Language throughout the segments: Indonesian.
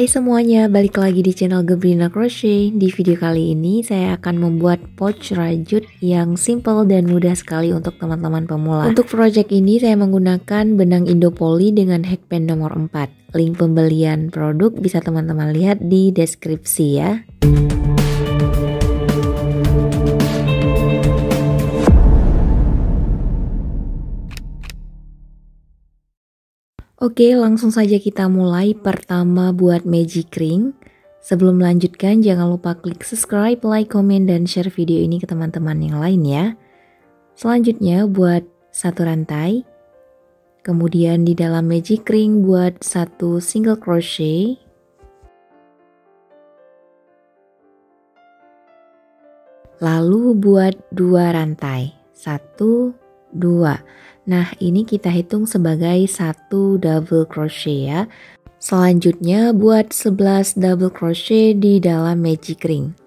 Hai semuanya, balik lagi di channel Gebrina Crochet. Di video kali ini saya akan membuat pouch rajut yang simple dan mudah sekali untuk teman-teman pemula. Untuk project ini saya menggunakan benang Indopoli dengan heckband nomor 4. Link pembelian produk bisa teman-teman lihat di deskripsi ya. Oke, langsung saja kita mulai. Pertama buat magic ring. Sebelum melanjutkan, jangan lupa klik subscribe, like, komen, dan share video ini ke teman-teman yang lain ya. Selanjutnya buat satu rantai. Kemudian di dalam magic ring buat satu single crochet. Lalu buat 2 rantai. 1, 2. Nah, ini kita hitung sebagai 1 double crochet ya. Selanjutnya buat 11 double crochet di dalam magic ring.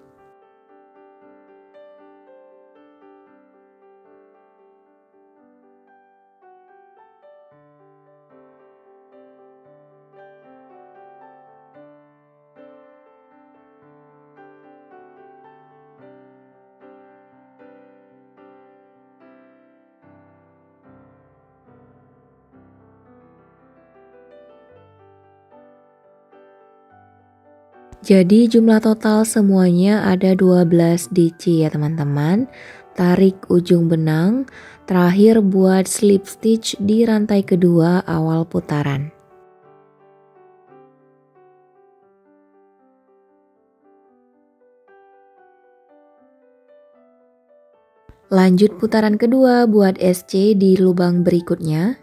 Jadi jumlah total semuanya ada 12 DC ya teman-teman. Tarik ujung benang, terakhir buat slip stitch di rantai kedua awal putaran. Lanjut putaran kedua buat SC di lubang berikutnya.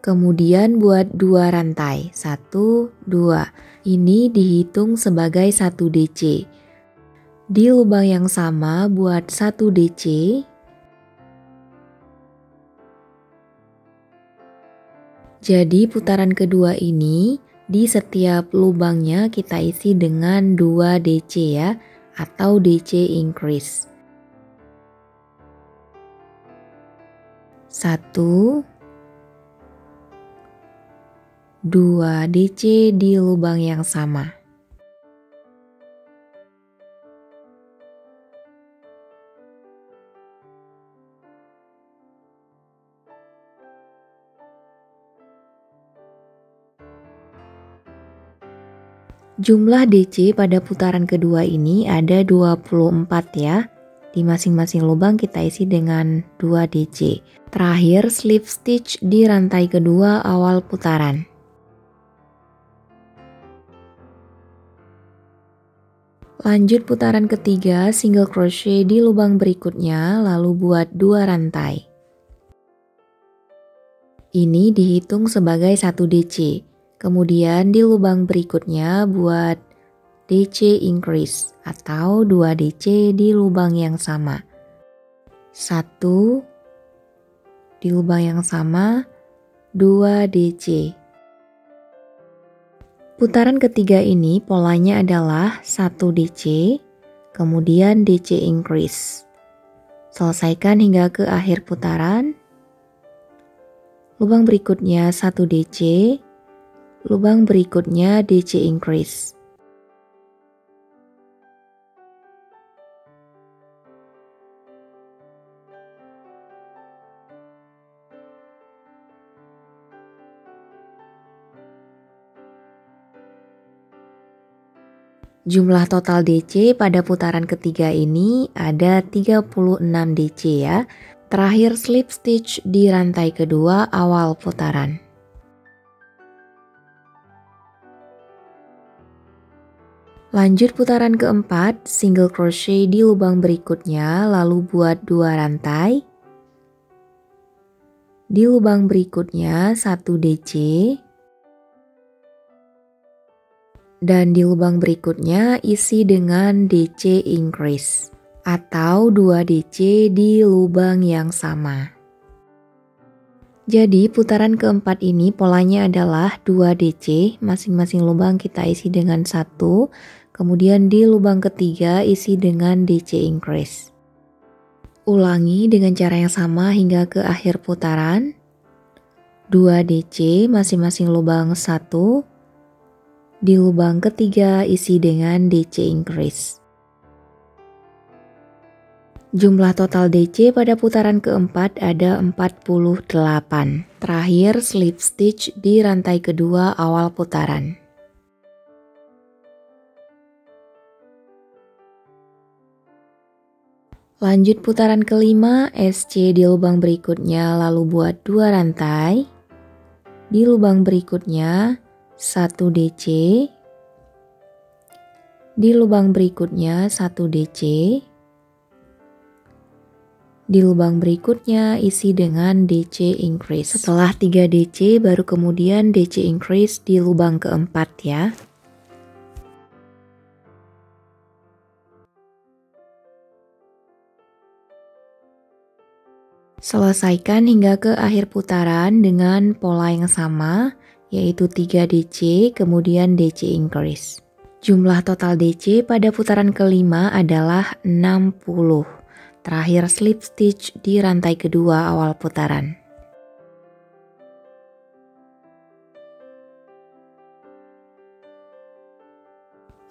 Kemudian buat 2 rantai, 1, 2. Ini dihitung sebagai 1 DC. Di lubang yang sama buat 1 DC. Jadi putaran kedua ini di setiap lubangnya kita isi dengan 2 DC ya, atau DC increase. 1, 2 DC di lubang yang sama. Jumlah DC pada putaran kedua ini ada 24 ya. Di masing-masing lubang kita isi dengan 2 DC. Terakhir slip stitch di rantai kedua awal putaran. Lanjut putaran ketiga, single crochet di lubang berikutnya, lalu buat 2 rantai. Ini dihitung sebagai 1 DC. Kemudian di lubang berikutnya buat DC increase atau 2 DC di lubang yang sama. 1 di lubang yang sama, 2 DC. Putaran ketiga ini polanya adalah 1 DC, kemudian DC increase. Selesaikan hingga ke akhir putaran. Lubang berikutnya 1 DC, lubang berikutnya DC increase. Jumlah total DC pada putaran ketiga ini ada 36 DC ya. Terakhir slip stitch di rantai kedua awal putaran. Lanjut putaran keempat, single crochet di lubang berikutnya, lalu buat 2 rantai. Di lubang berikutnya 1 DC. Dan di lubang berikutnya isi dengan DC increase atau 2 DC di lubang yang sama. Jadi putaran keempat ini polanya adalah 2 DC, masing-masing lubang kita isi dengan 1, kemudian di lubang ketiga isi dengan DC increase. Ulangi dengan cara yang sama hingga ke akhir putaran. 2 DC masing-masing lubang 1. Di lubang ketiga isi dengan DC increase. Jumlah total DC pada putaran keempat ada 48. Terakhir slip stitch di rantai kedua awal putaran. Lanjut putaran kelima, SC di lubang berikutnya lalu buat 2 rantai. Di lubang berikutnya 1 DC. Di lubang berikutnya 1 DC. Di lubang berikutnya isi dengan DC increase. Setelah 3 DC baru kemudian DC increase di lubang keempat ya. Selesaikan hingga ke akhir putaran dengan pola yang sama, yaitu 3 DC kemudian DC increase. Jumlah total DC pada putaran kelima adalah 60. Terakhir slip stitch di rantai kedua awal putaran.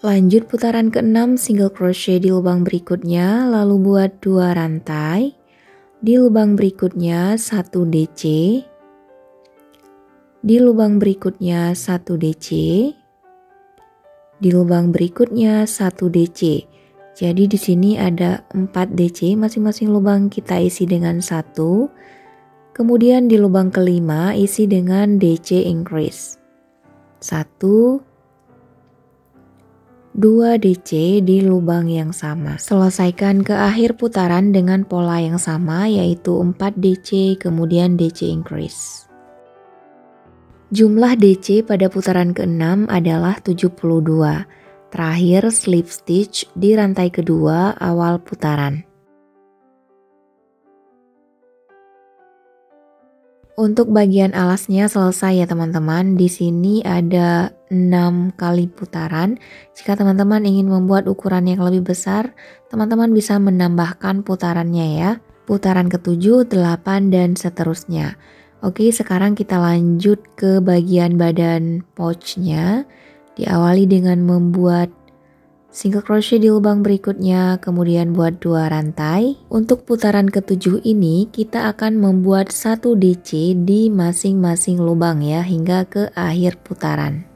Lanjut putaran ke-6, single crochet di lubang berikutnya, lalu buat 2 rantai. Di lubang berikutnya 1 DC. Di lubang berikutnya 1 DC. Di lubang berikutnya 1 DC. Jadi di sini ada 4 DC, masing-masing lubang kita isi dengan 1. Kemudian di lubang kelima isi dengan DC increase. 1 2 DC di lubang yang sama. Selesaikan ke akhir putaran dengan pola yang sama, yaitu 4 DC kemudian DC increase. Jumlah DC pada putaran ke-6 adalah 72. Terakhir slip stitch di rantai kedua awal putaran. Untuk bagian alasnya selesai ya teman-teman. Di sini ada 6 kali putaran. Jika teman-teman ingin membuat ukuran yang lebih besar, teman-teman bisa menambahkan putarannya ya. Putaran ke-7, 8 dan seterusnya. Oke, sekarang kita lanjut ke bagian badan pouchnya. Diawali dengan membuat single crochet di lubang berikutnya, kemudian buat 2 rantai. Untuk putaran ke-7 ini kita akan membuat 1 DC di masing-masing lubang ya, hingga ke akhir putaran.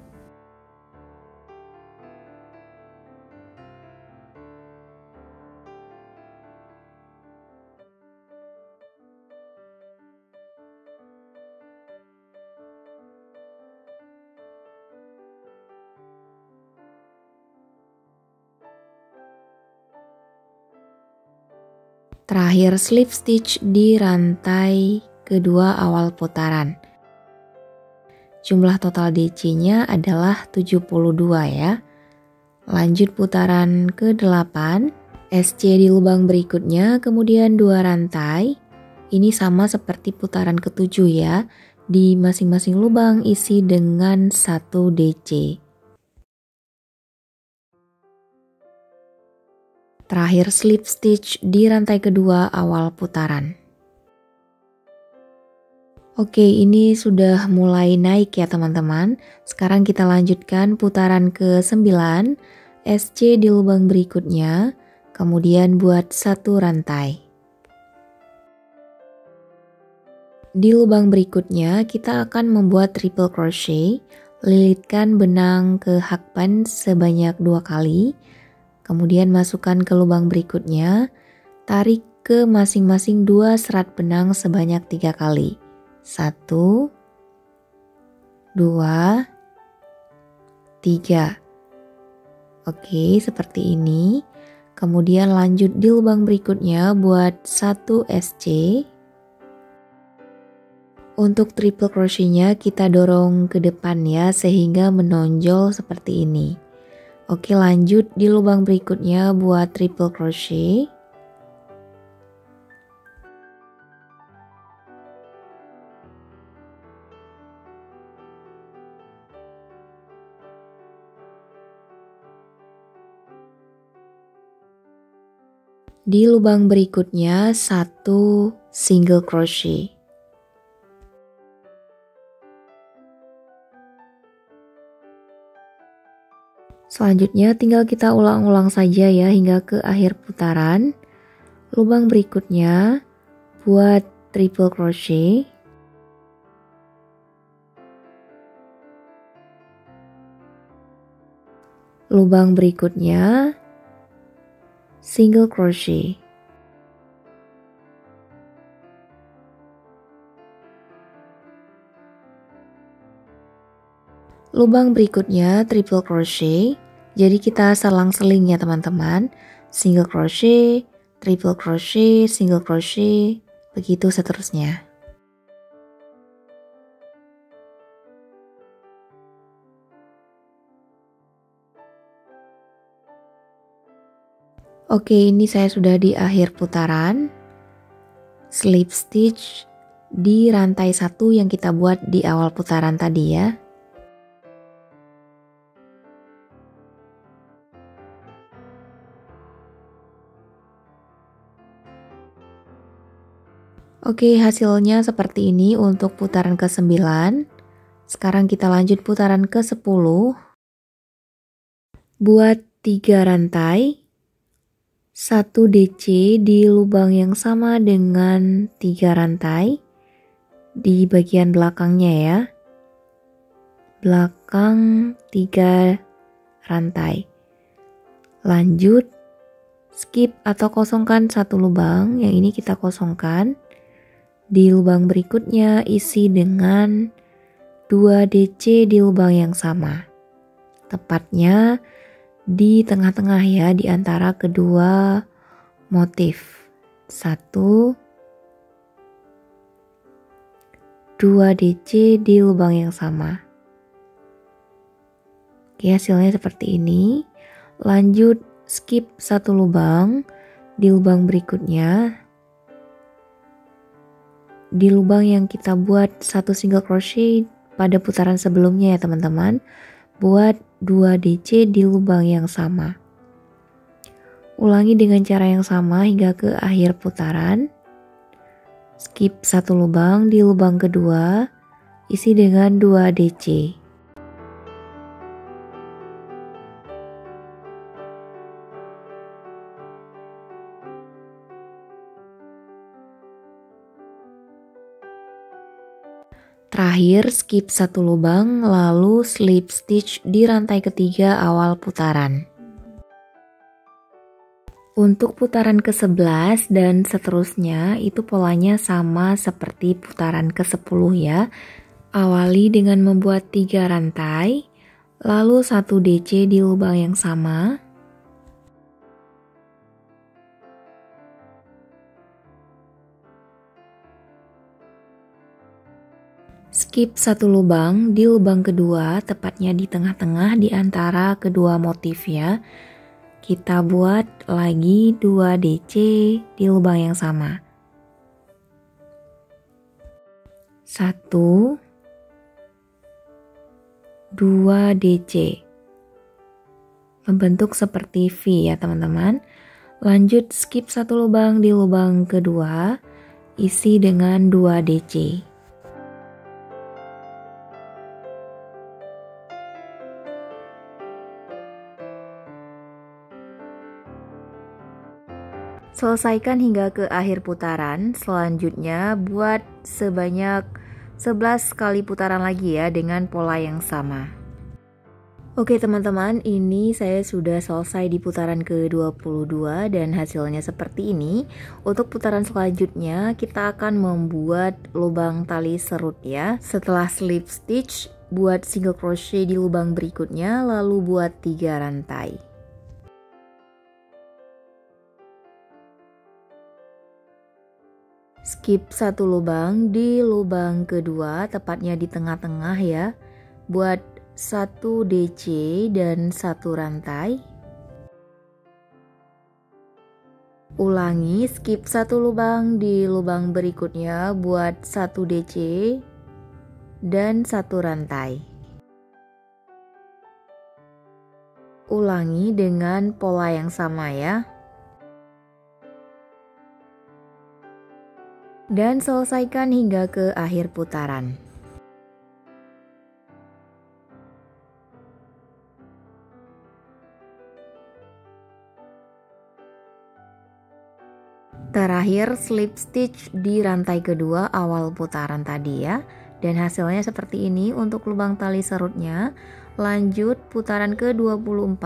Terakhir slip stitch di rantai kedua awal putaran. Jumlah total DC-nya adalah 72 ya. Lanjut putaran ke-8, SC di lubang berikutnya, kemudian 2 rantai. Ini sama seperti putaran ke-7 ya. Di masing-masing lubang isi dengan 1 DC. Terakhir slip stitch di rantai kedua awal putaran. Oke, ini sudah mulai naik ya teman-teman. Sekarang kita lanjutkan putaran ke-9, SC di lubang berikutnya, kemudian buat 1 rantai. Di lubang berikutnya kita akan membuat triple crochet, lilitkan benang ke hakban sebanyak 2 kali. Kemudian masukkan ke lubang berikutnya, tarik ke masing-masing 2 serat benang sebanyak 3 kali. 1, 2, 3. Oke, seperti ini. Kemudian lanjut di lubang berikutnya buat 1 SC. Untuk triple crochetnya kita dorong ke depan ya, sehingga menonjol seperti ini. Oke, lanjut di lubang berikutnya buat triple crochet. Di lubang berikutnya 1 single crochet. Selanjutnya tinggal kita ulang-ulang saja ya hingga ke akhir putaran. Lubang berikutnya buat triple crochet. Lubang berikutnya single crochet. Lubang berikutnya triple crochet. Jadi kita selang-seling ya teman-teman. Single crochet, triple crochet, single crochet, begitu seterusnya. Oke, ini saya sudah di akhir putaran. Slip stitch di rantai 1 yang kita buat di awal putaran tadi ya. Oke, hasilnya seperti ini untuk putaran ke-9. Sekarang kita lanjut putaran ke-10. Buat 3 rantai. 1 DC di lubang yang sama dengan 3 rantai di bagian belakangnya ya. Belakang 3 rantai. Lanjut, skip atau kosongkan 1 lubang, yang ini kita kosongkan. Di lubang berikutnya isi dengan 2 DC di lubang yang sama. Tepatnya di tengah-tengah ya, di antara kedua motif. 1, 2 DC di lubang yang sama. Oke, hasilnya seperti ini. Lanjut, skip 1 lubang. Di lubang berikutnya, di lubang yang kita buat 1 single crochet pada putaran sebelumnya ya teman-teman, buat 2 DC di lubang yang sama. Ulangi dengan cara yang sama hingga ke akhir putaran. Skip 1 lubang, di lubang kedua isi dengan 2 DC. Terakhir skip 1 lubang lalu slip stitch di rantai ketiga awal putaran. Untuk putaran ke-11 dan seterusnya itu polanya sama seperti putaran ke-10 ya. Awali dengan membuat 3 rantai, lalu 1 DC di lubang yang sama. Skip 1 lubang di lubang kedua, tepatnya di tengah-tengah di antara kedua motif ya. Kita buat lagi 2 DC di lubang yang sama. 1, 2 DC. Membentuk seperti V ya teman-teman. Lanjut skip 1 lubang di lubang kedua, isi dengan 2 DC. Selesaikan hingga ke akhir putaran. Selanjutnya buat sebanyak 11 kali putaran lagi ya dengan pola yang sama. Oke teman-teman, ini saya sudah selesai di putaran ke-22 dan hasilnya seperti ini. Untuk putaran selanjutnya kita akan membuat lubang tali serut ya. Setelah slip stitch, buat single crochet di lubang berikutnya lalu buat 3 rantai. Skip 1 lubang di lubang kedua, tepatnya di tengah-tengah ya. Buat 1 DC dan 1 rantai. Ulangi, skip 1 lubang di lubang berikutnya, buat 1 DC dan 1 rantai. Ulangi dengan pola yang sama ya. Dan selesaikan hingga ke akhir putaran. Terakhir slip stitch di rantai kedua awal putaran tadi ya. Dan hasilnya seperti ini untuk lubang tali serutnya. Lanjut putaran ke-24,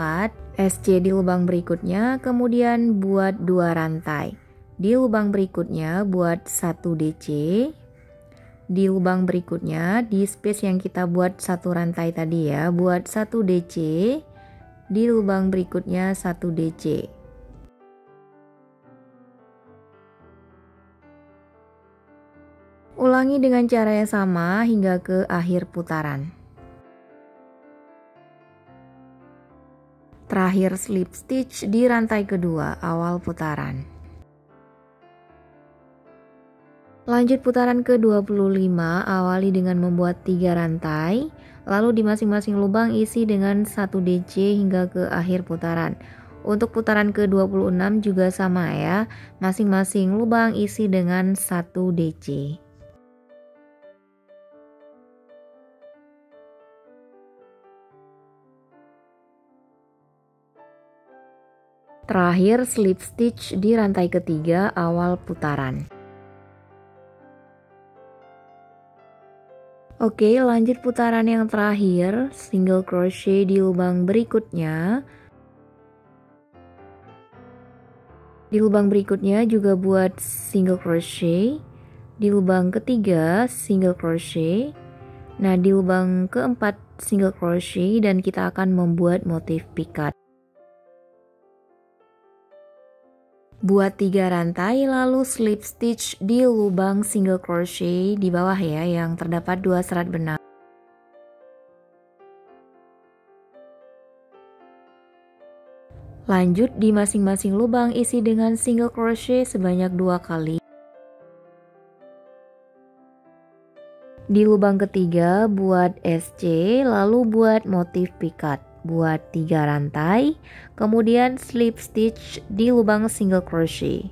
SC di lubang berikutnya, kemudian buat 2 rantai. Di lubang berikutnya buat 1 DC. Di lubang berikutnya di space yang kita buat 1 rantai tadi ya, buat 1 DC. Di lubang berikutnya 1 DC. Ulangi dengan cara yang sama hingga ke akhir putaran. Terakhir slip stitch di rantai kedua awal putaran. Lanjut putaran ke-25, awali dengan membuat 3 rantai, lalu di masing-masing lubang isi dengan 1 DC hingga ke akhir putaran. Untuk putaran ke-26 juga sama ya, masing-masing lubang isi dengan 1 DC. Terakhir slip stitch di rantai ketiga awal putaran. Oke, lanjut putaran yang terakhir, single crochet di lubang berikutnya. Di lubang berikutnya juga buat single crochet. Di lubang ketiga single crochet. Nah, di lubang keempat single crochet dan kita akan membuat motif pikat. Buat 3 rantai lalu slip stitch di lubang single crochet di bawah ya yang terdapat 2 serat benang. Lanjut di masing-masing lubang isi dengan single crochet sebanyak 2 kali. Di lubang ketiga buat SC lalu buat motif pikat. Buat 3 rantai, kemudian slip stitch di lubang single crochet.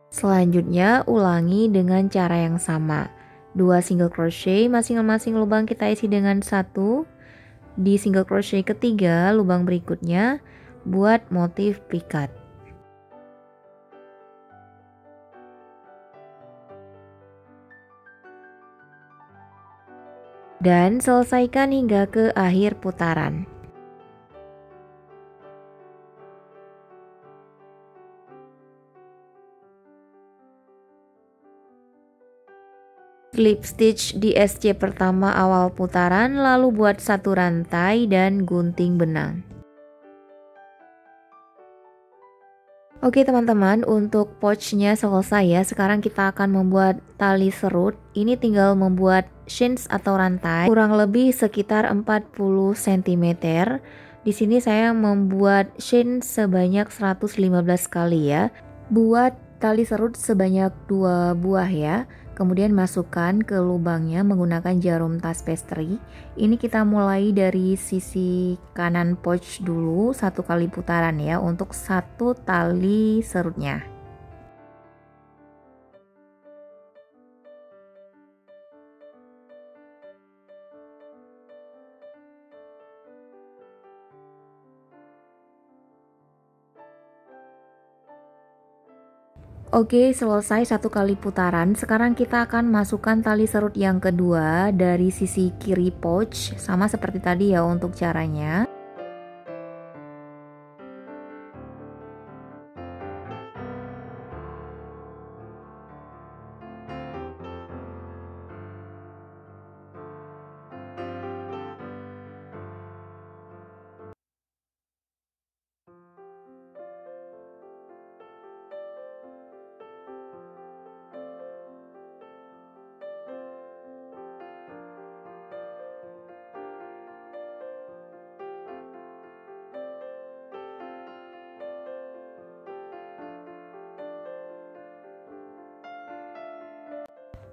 Selanjutnya ulangi dengan cara yang sama. 2 single crochet, masing-masing lubang kita isi dengan 1. Di single crochet ketiga lubang berikutnya buat motif pikat. Dan selesaikan hingga ke akhir putaran. Slip stitch di SC pertama awal putaran, lalu buat 1 rantai dan gunting benang. Oke teman-teman, untuk pouchnya selesai ya. Sekarang kita akan membuat tali serut. Ini tinggal membuat chains atau rantai kurang lebih sekitar 40 cm. Di sini saya membuat chain sebanyak 115 kali ya. Buat tali serut sebanyak 2 buah ya. Kemudian masukkan ke lubangnya menggunakan jarum tas pastry. Ini kita mulai dari sisi kanan pouch dulu 1 kali putaran ya untuk 1 tali serutnya. Oke, selesai 1 kali putaran. Sekarang kita akan masukkan tali serut yang kedua dari sisi kiri pouch, sama seperti tadi ya untuk caranya.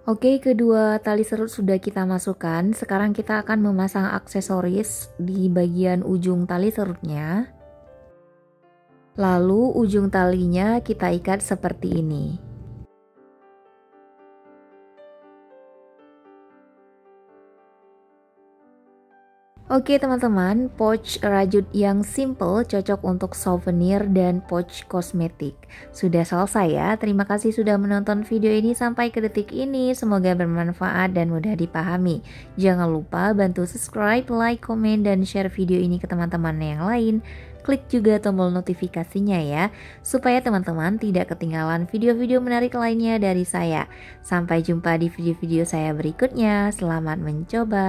Oke, kedua tali serut sudah kita masukkan. Sekarang kita akan memasang aksesoris di bagian ujung tali serutnya. Lalu ujung talinya kita ikat seperti ini. Oke teman-teman, pouch rajut yang simple cocok untuk souvenir dan pouch kosmetik. Sudah selesai ya, terima kasih sudah menonton video ini sampai ke detik ini. Semoga bermanfaat dan mudah dipahami. Jangan lupa bantu subscribe, like, komen, dan share video ini ke teman-teman yang lain. Klik juga tombol notifikasinya ya, supaya teman-teman tidak ketinggalan video-video menarik lainnya dari saya. Sampai jumpa di video-video saya berikutnya, selamat mencoba.